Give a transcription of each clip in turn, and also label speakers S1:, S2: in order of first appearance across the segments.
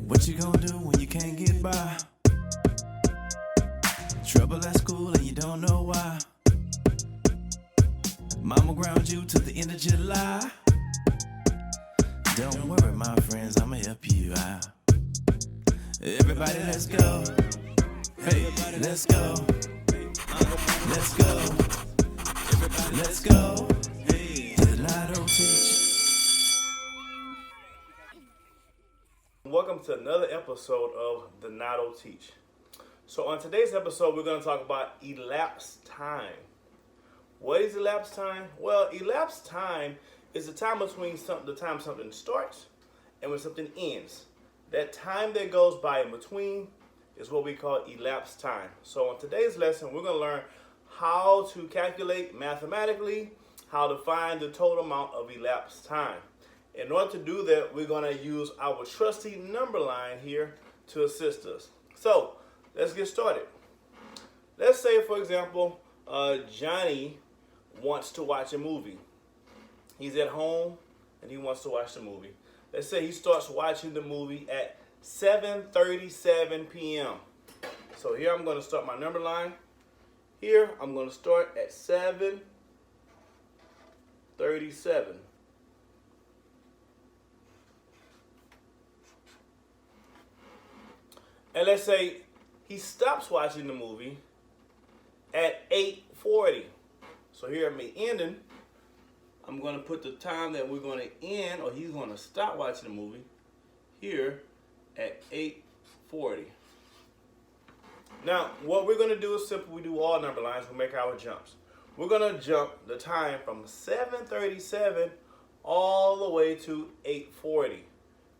S1: What you gonna do when you can't get by? Trouble at school and you don't know why. Mama ground you to the end of July. Don't worry, my friends, I'ma help you out. Everybody, let's go. Hey, let's go. Let's go. Let's go. Hey, to the Lotto Teach.
S2: Welcome to another episode of the Lotto Teach. So on today's episode, we're going to talk about elapse time. What is elapse time? Well, elapse time is the time between the time something starts and when something ends. That time that goes by in between is what we call elapse time. So on today's lesson, we're going to learn how to calculate mathematically how to find the total amount of elapsed time. In order to do that, we're going to use our trusty number line here to assist us. So let's get started. Let's say, for example, Johnny wants to watch a movie. He's at home and he wants to watch the movie. Let's say he starts watching the movie at 7:37 p.m. So here I'm going to start my number line. Here I'm going to start at 7:37. And let's say he stops watching the movie at 8:40. So here at me ending, I'm going to put the time that we're going to end, or he's going to stop watching the movie, here at 8:40. Now, what we're going to do is simple. We do all number lines. We make our jumps. We're going to jump the time from 7:37 all the way to 8:40.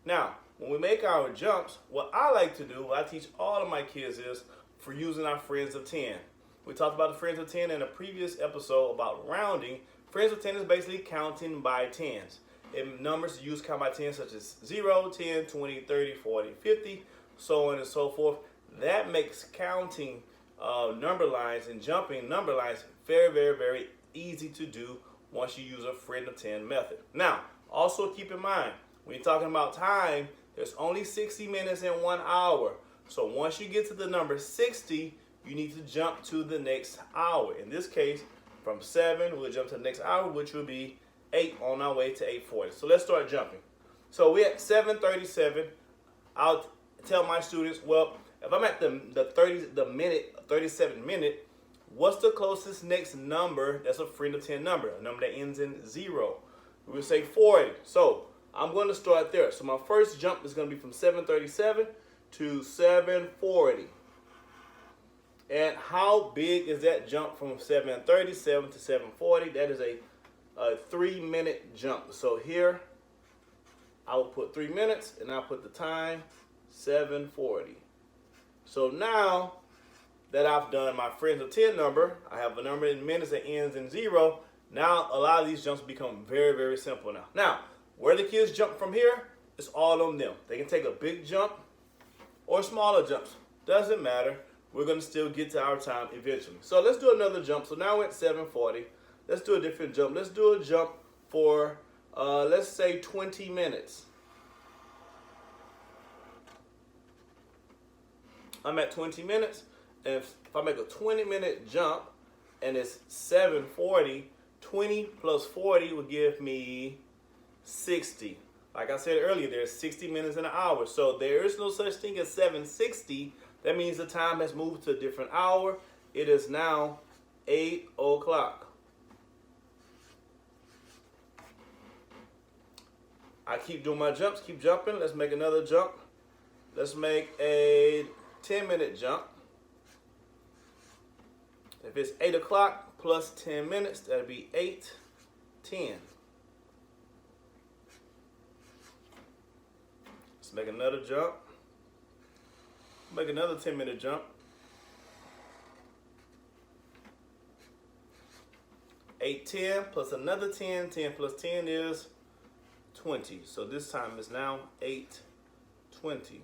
S2: Now, when we make our jumps, what I like to do, what I teach all of my kids is for using our friends of 10. We talked about the friends of 10 in a previous episode about rounding. Friends of 10 is basically counting by tens. And numbers used count by 10 such as 0, 10, 20, 30, 40, 50, so on and so forth. That makes counting number lines and jumping number lines very, very, very easy to do once you use a friend of 10 method. Now, also keep in mind, when you're talking about time, there's only 60 minutes in 1 hour. So once you get to the number 60, you need to jump to the next hour. In this case, from 7, we'll jump to the next hour, which will be 8 on our way to 8:40. So let's start jumping. So we're at 7:37. I'll tell my students, well, if I'm at the 37 minute, what's the closest next number that's a friend of 10 number? A number that ends in 0. We would say 40. So I'm going to start there. So my first jump is going to be from 7:37 to 7:40. And how big is that jump from 7:37 to 7:40? That is a 3-minute jump. So here I will put 3 minutes and I'll put the time 7:40. So now that I've done my friends of 10 number, I have a number in minutes that ends in 0. Now a lot of these jumps become very, very simple now. Now, where the kids jump from here, it's all on them. They can take a big jump or smaller jumps. Doesn't matter. We're going to still get to our time eventually. So let's do another jump. So now we're at 7:40. Let's do a different jump. Let's do a jump for, let's say, 20 minutes. I'm at 20 minutes. And if I make a 20-minute jump and it's 7:40, 20 plus 40 will give me 60. Like I said earlier, there's 60 minutes in an hour. So there is no such thing as 7:60. That means the time has moved to a different hour. It is now 8 o'clock. I keep doing my jumps, keep jumping. Let's make another jump. Let's make a 10-minute jump. If it's 8 o'clock plus 10 minutes, that'll be 8:10. Let's make another jump. Make another 10-minute jump. 8:10 plus another 10. 10 plus 10 is 20. So this time is now 8:20.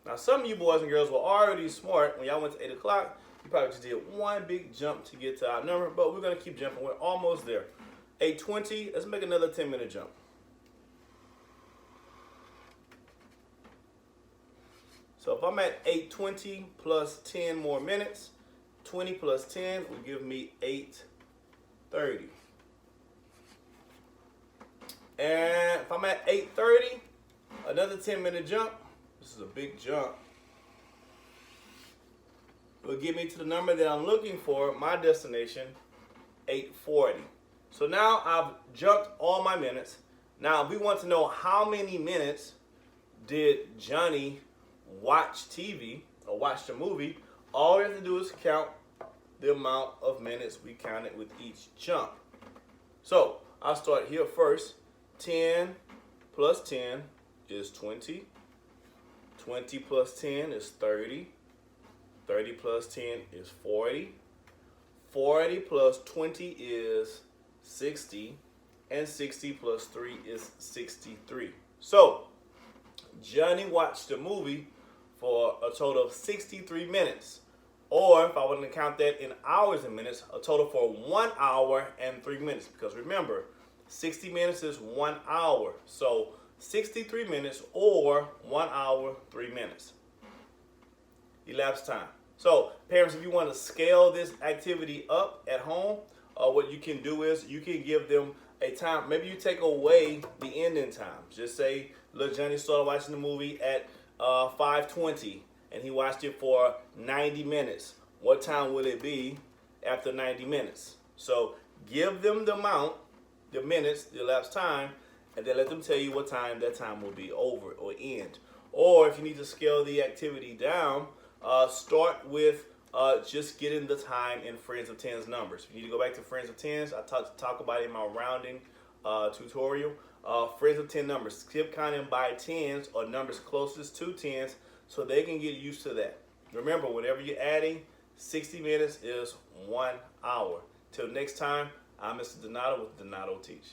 S2: Now some of you boys and girls were already smart. When y'all went to 8 o'clock, you probably just did one big jump to get to our number, but we're going to keep jumping. We're almost there. 8:20, let's make another 10-minute jump. So if I'm at 820 plus 10 more minutes, 20 plus 10 will give me 830. And if I'm at 830, another 10-minute jump, this is a big jump, will get me to the number that I'm looking for, my destination, 840. So now I've jumped all my minutes. Now, if we want to know how many minutes did Johnny watch TV or watch the movie, all we have to do is count the amount of minutes we counted with each jump. So I'll start here first. 10 plus 10 is 20. 20 plus 10 is 30. 30 plus 10 is 40. 40 plus 20 is 60. And 60 plus 3 is 63. So Johnny watched the movie for a total of 63 minutes. Or if I wanted to count that in hours and minutes, a total for 1 hour and 3 minutes. Because remember, 60 minutes is 1 hour. So 63 minutes or 1 hour, 3 minutes. Elapse time. So parents, if you want to scale this activity up at home, what you can do is you can give them a time. Maybe you take away the ending time. Just say, look, Johnny started watching the movie at 5:20 and he watched it for 90 minutes. What time will it be after 90 minutes? So give them the amount, the minutes, the elapsed time, and then let them tell you what time that time will be over or end. Or if you need to scale the activity down, start with just getting the time in Friends of Tens numbers. If you need to go back to Friends of Tens, I talk about it in my rounding tutorial. Friends of 10 numbers. Keep counting by tens or numbers closest to tens so they can get used to that. Remember, whenever you're adding, 60 minutes is 1 hour. Till next time, I'm Mr. Donato with Donato Teach.